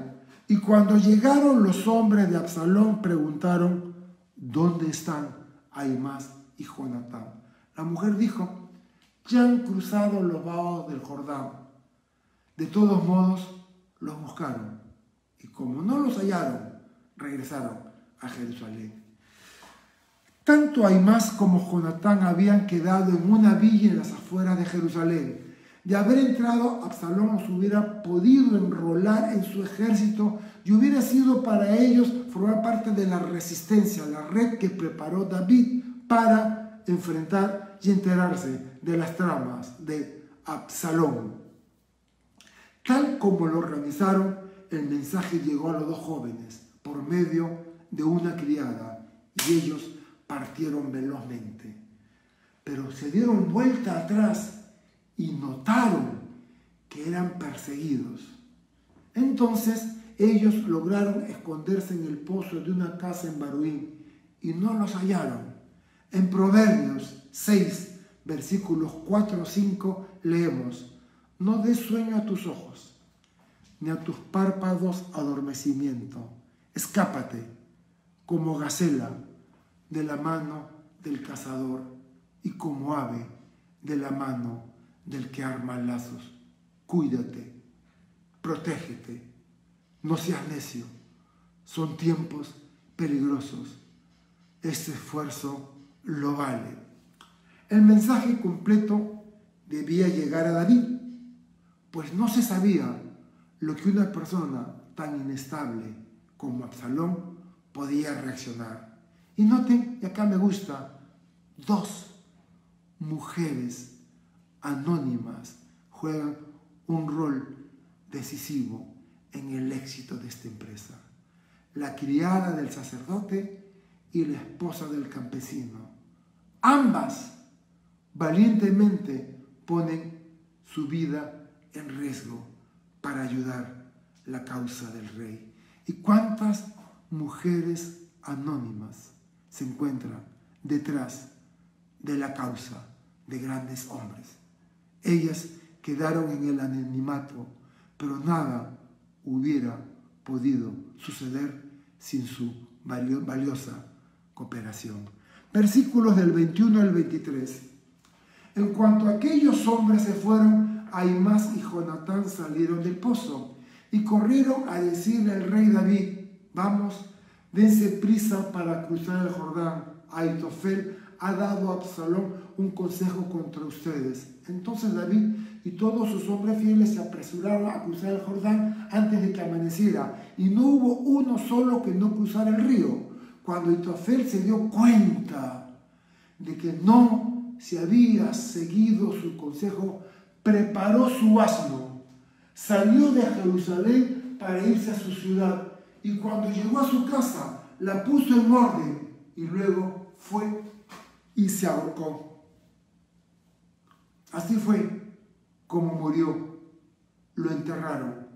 Y cuando llegaron los hombres de Absalón, preguntaron: ¿dónde están Ahimás y Jonatán? La mujer dijo: ya han cruzado los vados del Jordán. De todos modos, los buscaron. Y como no los hallaron, regresaron a Jerusalén. Tanto Ahimás como Jonatán habían quedado en una villa en las afueras de Jerusalén. De haber entrado, Absalón los hubiera podido enrolar en su ejército y hubiera sido para ellos formar parte de la resistencia, la red que preparó David para enfrentar y enterarse de las tramas de Absalón. Tal como lo organizaron, el mensaje llegó a los dos jóvenes por medio de una criada y ellos partieron velozmente. Pero se dieron vuelta atrás y notaron que eran perseguidos. Entonces ellos lograron esconderse en el pozo de una casa en Bahurim y no los hallaron. En Proverbios 6, versículos 4 o 5 leemos: no des sueño a tus ojos, ni a tus párpados adormecimiento. Escápate como gacela de la mano del cazador y como ave de la mano del que arma lazos. Cuídate, protégete, no seas necio. Son tiempos peligrosos. Este esfuerzo lo vale. El mensaje completo debía llegar a David, pues no se sabía lo que una persona tan inestable como Absalón podía reaccionar. Y noten, y acá me gusta, dos mujeres anónimas juegan un rol decisivo en el éxito de esta empresa. La criada del sacerdote y la esposa del campesino. Ambas valientemente ponen su vida en riesgo para ayudar la causa del rey. ¿Y cuántas mujeres anónimas se encuentran detrás de la causa de grandes hombres? Ellas quedaron en el anonimato, pero nada hubiera podido suceder sin su valiosa cooperación. Versículos del 21 al 23. En cuanto aquellos hombres se fueron, Ahimás y Jonatán salieron del pozo y corrieron a decirle al rey David: vamos, dense prisa para cruzar el Jordán. Ahitofel ha dado a Absalón un consejo contra ustedes. Entonces David y todos sus hombres fieles se apresuraron a cruzar el Jordán antes de que amaneciera, y no hubo uno solo que no cruzara el río. Cuando Ahitofel se dio cuenta de que no se había seguido su consejo, preparó su asno, salió de Jerusalén para irse a su ciudad, y cuando llegó a su casa la puso en orden, y luego fue y se ahorcó. Así fue como murió. Lo enterraron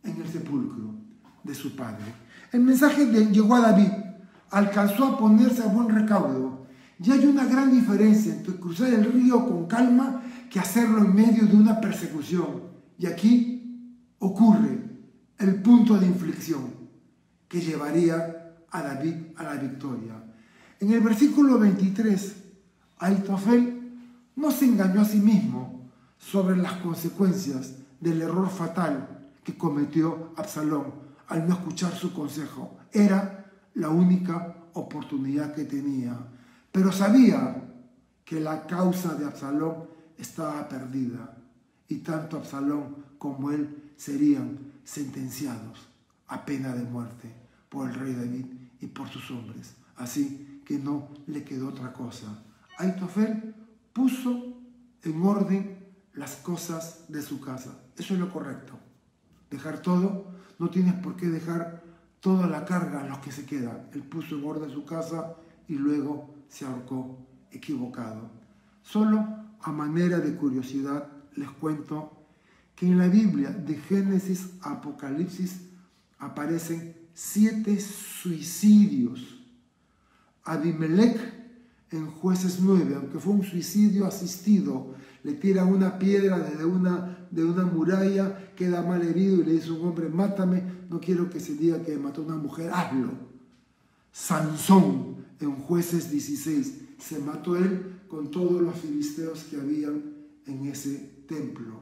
en el sepulcro de su padre. El mensaje llegó a David, alcanzó a ponerse a buen recaudo. Y hay una gran diferencia entre cruzar el río con calma que hacerlo en medio de una persecución. Y aquí ocurre el punto de inflexión que llevaría a David a la victoria. En el versículo 23, Ahitofel no se engañó a sí mismo sobre las consecuencias del error fatal que cometió Absalón al no escuchar su consejo. Era la única oportunidad que tenía, pero sabía que la causa de Absalón estaba perdida, y tanto Absalón como él serían sentenciados a pena de muerte por el rey David y por sus hombres. Así que no le quedó otra cosa. Ahitofel puso en orden las cosas de su casa. Eso es lo correcto. Dejar todo, no tienes por qué dejar toda la carga a los que se quedan. Él puso en orden su casa y luego se ahorcó equivocado. Solo a manera de curiosidad les cuento que en la Biblia de Génesis a Apocalipsis aparecen 7 suicidios. Abimelech en Jueces 9, aunque fue un suicidio asistido, le tiran una piedra desde una muralla, queda mal herido y le dice a un hombre: mátame, no quiero que se diga que mató a una mujer, hazlo. Sansón en Jueces 16, se mató él con todos los filisteos que habían en ese templo.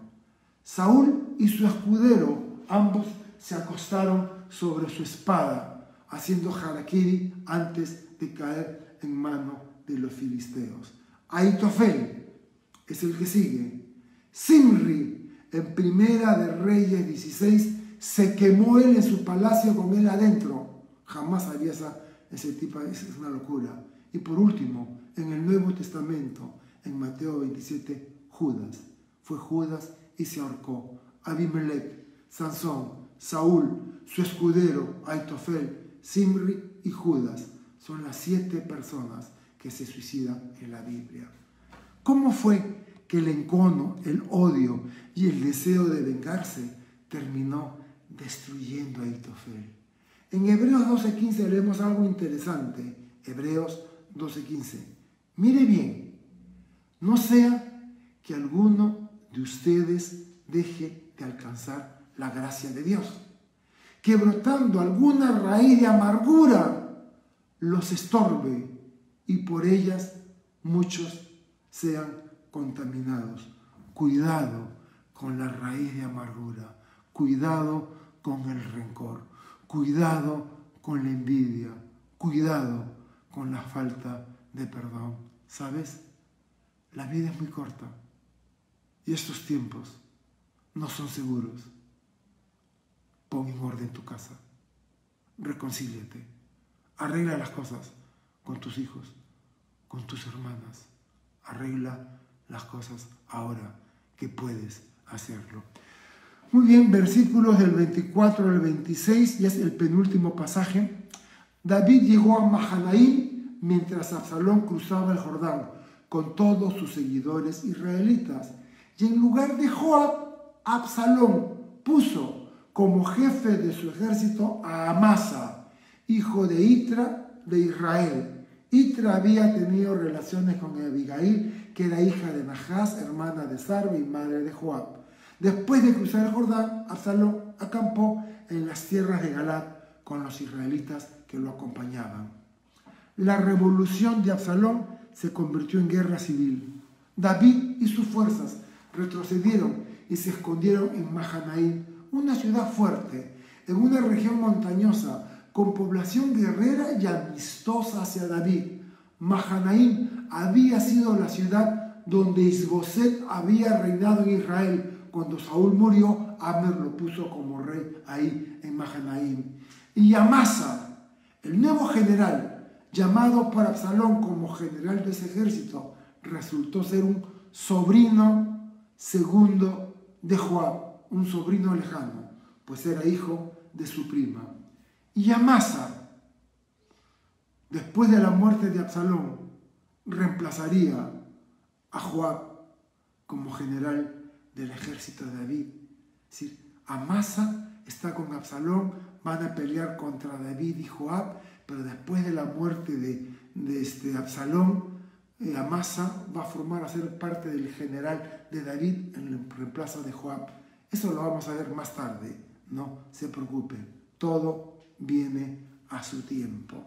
Saúl y su escudero, ambos se acostaron sobre su espada, haciendo harakiri antes de caer en mano de los filisteos. Ahitofel es el que sigue. Zimri, en Primera de Reyes 16, se quemó él en su palacio con él adentro. Jamás había ese tipo, es una locura. Y por último, en el Nuevo Testamento, en Mateo 27, Judas. Fue Judas y se ahorcó. Abimelech, Sansón, Saúl, su escudero, Ahitofel, Zimri y Judas. Son las 7 personas que se suicidan en la Biblia. ¿Cómo fue que el encono, el odio y el deseo de vengarse terminó destruyendo a Ahitofel? En Hebreos 12:15 leemos algo interesante. Hebreos 12:15. Mire bien, no sea que alguno de ustedes deje de alcanzar la gracia de Dios, que brotando alguna raíz de amargura los estorbe y por ellas muchos sean contaminados. Cuidado con la raíz de amargura, cuidado con el rencor, cuidado con la envidia, cuidado con la falta de perdón. ¿Sabes? La vida es muy corta y estos tiempos no son seguros. Pon en orden tu casa, reconcíliate, arregla las cosas con tus hijos, con tus hermanas, arregla las cosas ahora que puedes hacerlo. Muy bien, versículos del 24 al 26, y es el penúltimo pasaje. David llegó a Mahanaim mientras Absalón cruzaba el Jordán con todos sus seguidores israelitas. Y en lugar de Joab, Absalón puso como jefe de su ejército a Amasa, hijo de Itra de Israel. Itra había tenido relaciones con Abigail, que era hija de Nahas, hermana de Sarvi y madre de Joab. Después de cruzar el Jordán, Absalón acampó en las tierras de Galad con los israelitas que lo acompañaban. La revolución de Absalón se convirtió en guerra civil. David y sus fuerzas retrocedieron y se escondieron en Mahanaim, una ciudad fuerte, en una región montañosa, con población guerrera y amistosa hacia David. Mahanaim había sido la ciudad donde Isboset había reinado en Israel. Cuando Saúl murió, Abner lo puso como rey ahí en Mahanaim. Y Amasa, el nuevo general, llamado por Absalón como general de ese ejército, resultó ser un sobrino segundo de Joab, un sobrino lejano, pues era hijo de su prima. Y Amasa, después de la muerte de Absalón, reemplazaría a Joab como general del ejército de David. Es decir, Amasa está con Absalón, van a pelear contra David y Joab, pero después de la muerte de Absalón, Amasa va a ser parte del general de David en el reemplazo de Joab. Eso lo vamos a ver más tarde, no se preocupen, todo viene a su tiempo.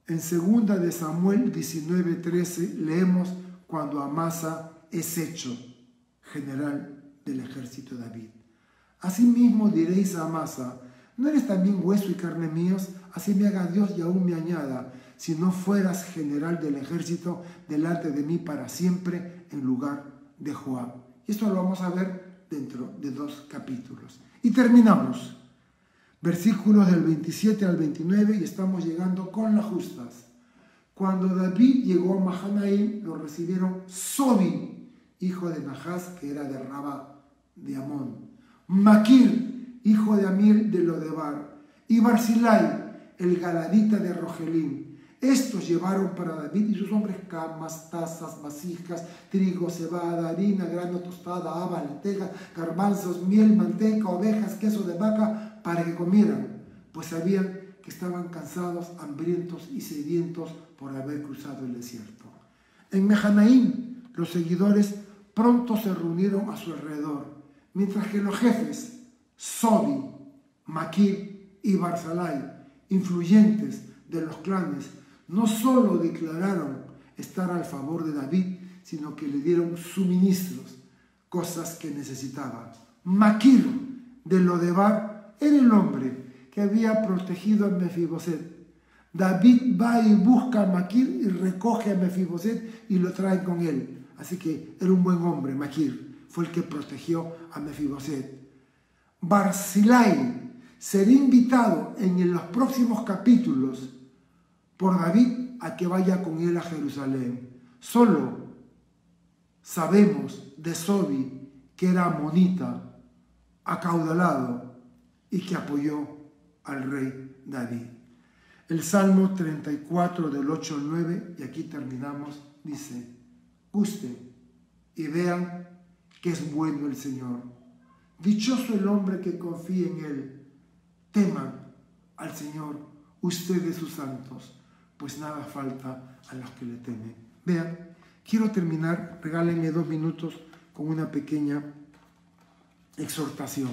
En 2 de Samuel 19:13 leemos cuando Amasa es hecho general del ejército de David. Asimismo diréis a Amasa: ¿no eres también hueso y carne míos? Así me haga Dios y aún me añada, si no fueras general del ejército delante de mí para siempre en lugar de Joab. Y esto lo vamos a ver dentro de 2 capítulos. Y terminamos. Versículos del 27 al 29 y estamos llegando con las justas. Cuando David llegó a Mahanaim, lo recibieron Sobi, hijo de Nahas, que era de Rabá, de Amón, Maquir, hijo de Amiel de Lodebar, y Barzilai, el galadita de Rogelín. Estos llevaron para David y sus hombres camas, tazas, vasijas, trigo, cebada, harina, grano tostada, habas, lentejas, garbanzos, miel, manteca, ovejas, queso de vaca, para que comieran, pues sabían que estaban cansados, hambrientos y sedientos por haber cruzado el desierto. En Mahanaim, los seguidores pronto se reunieron a su alrededor, mientras que los jefes, Sobi, Maquir y Barzilai, influyentes de los clanes, no solo declararon estar al favor de David, sino que le dieron suministros, cosas que necesitaba. Maquir de Lodebar era el hombre que había protegido a Mefiboset. David va y busca a Maquir y recoge a Mefiboset y lo trae con él. Así que era un buen hombre, Maquir, fue el que protegió a Mefiboset. Barzilai será invitado en los próximos capítulos por David a que vaya con él a Jerusalén. Solo sabemos de Sobi que era amonita, acaudalado y que apoyó al rey David. El Salmo 34 del 8 al 9, y aquí terminamos, dice: gusten y vean que es bueno el Señor. Dichoso el hombre que confía en Él. Teman al Señor ustedes sus santos, pues nada falta a los que le temen. Vean, quiero terminar, regálenme 2 minutos con una pequeña exhortación.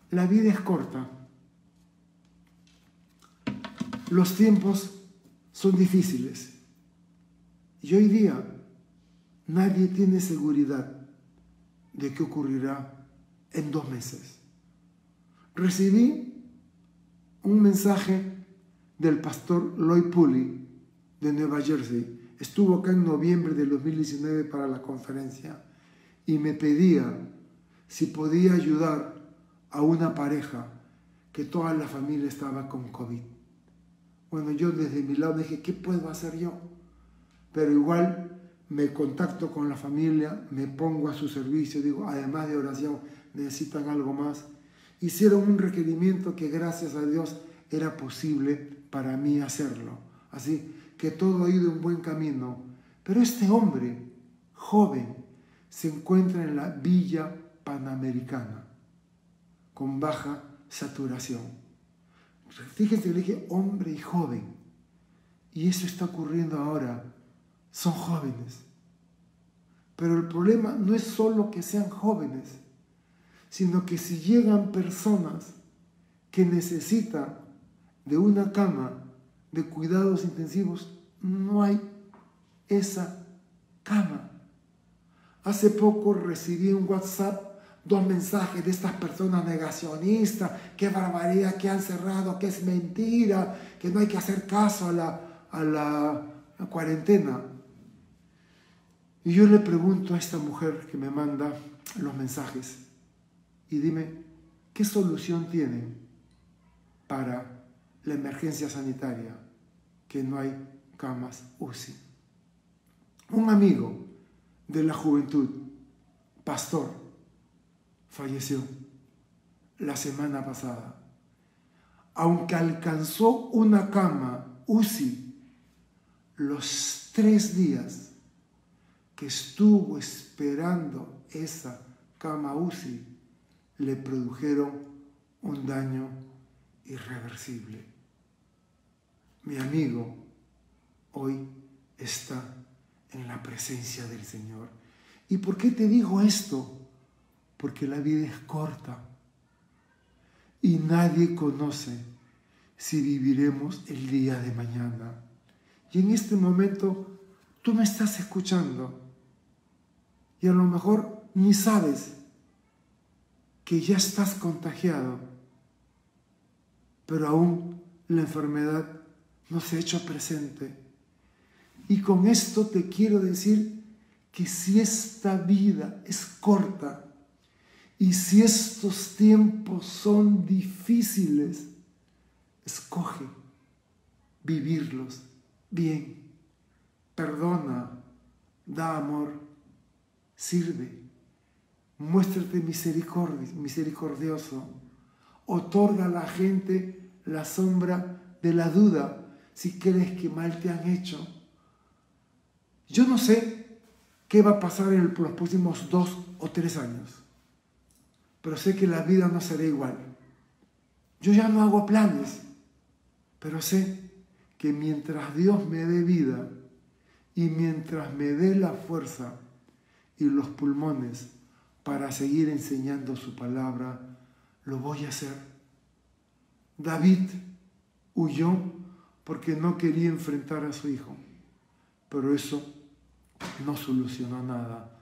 La vida es corta. Los tiempos son difíciles. Y hoy día nadie tiene seguridad de qué ocurrirá en 2 meses. Recibí un mensaje del pastor Lloyd Pulley de Nueva Jersey. Estuvo acá en noviembre del 2019 para la conferencia y me pedía si podía ayudar a una pareja que toda la familia estaba con COVID. Bueno, yo desde mi lado dije, ¿qué puedo hacer yo? Pero igual me contacto con la familia, me pongo a su servicio, digo, además de oración, necesitan algo más. Hicieron un requerimiento que gracias a Dios era posible para mí hacerlo. Así que todo ha ido en buen camino. Pero este hombre, joven, se encuentra en la Villa Panamericana, con baja saturación. Fíjense, le dije hombre y joven. Y eso está ocurriendo ahora. Son jóvenes. Pero el problema no es solo que sean jóvenes, sino que si llegan personas que necesitan de una cama de cuidados intensivos, no hay esa cama. Hace poco recibí un WhatsApp, 2 mensajes de estas personas negacionistas, qué barbaridad, que han cerrado, que es mentira, que no hay que hacer caso a la cuarentena. Y yo le pregunto a esta mujer que me manda los mensajes, y dime, ¿qué solución tienen para la emergencia sanitaria? Que no hay camas UCI. Un amigo de la juventud, pastor, falleció la semana pasada. Aunque alcanzó una cama UCI, los 3 días que estuvo esperando esa cama UCI le produjeron un daño irreversible. Mi amigo hoy está en la presencia del Señor. ¿Y por qué te digo esto? Porque la vida es corta y nadie conoce si viviremos el día de mañana. Y en este momento tú me estás escuchando y a lo mejor ni sabes que ya estás contagiado, pero aún la enfermedad no se ha hecho presente. Y con esto te quiero decir que si esta vida es corta y si estos tiempos son difíciles, escoge vivirlos bien. Perdona, da amor, sirve, muéstrate misericordioso, otorga a la gente la sombra de la duda si crees que mal te han hecho. Yo no sé qué va a pasar en los próximos 2 o 3 años, pero sé que la vida no será igual. Yo ya no hago planes, pero sé que mientras Dios me dé vida y mientras me dé la fuerza y los pulmones para seguir enseñando su palabra, lo voy a hacer. David huyó porque no quería enfrentar a su hijo, pero eso no solucionó nada.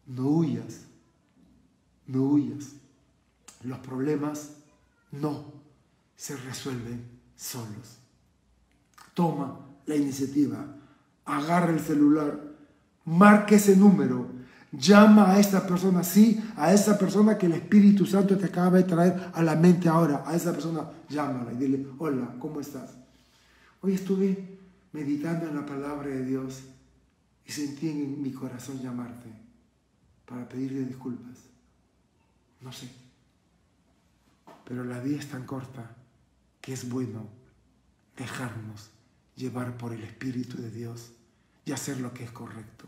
No huyas, no huyas. Los problemas no se resuelven solos. Toma la iniciativa, agarra el celular, marca ese número, llama a esta persona, sí, a esa persona que el Espíritu Santo te acaba de traer a la mente ahora. A esa persona llámala y dile, hola, ¿cómo estás? Hoy estuve meditando en la palabra de Dios y sentí en mi corazón llamarte para pedirle disculpas. No sé, pero la vida es tan corta que es bueno dejarnos llevar por el Espíritu de Dios y hacer lo que es correcto.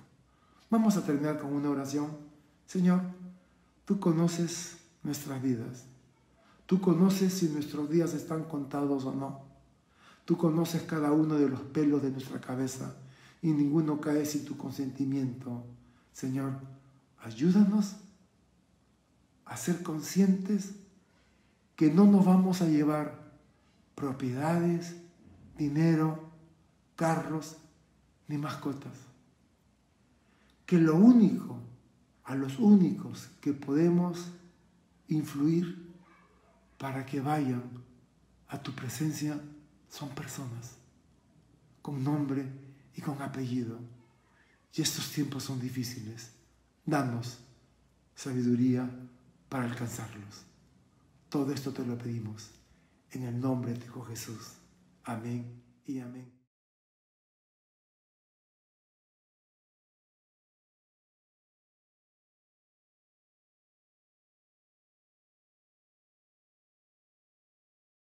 Vamos a terminar con una oración. Señor, tú conoces nuestras vidas. Tú conoces si nuestros días están contados o no. Tú conoces cada uno de los pelos de nuestra cabeza y ninguno cae sin tu consentimiento. Señor, ayúdanos a ser conscientes que no nos vamos a llevar propiedades, dinero, carros ni mascotas. Que a los únicos que podemos influir para que vayan a tu presencia son personas con nombre y con apellido. Y estos tiempos son difíciles. Danos sabiduría para alcanzarlos. Todo esto te lo pedimos en el nombre de tu Hijo Jesús. Amén y amén.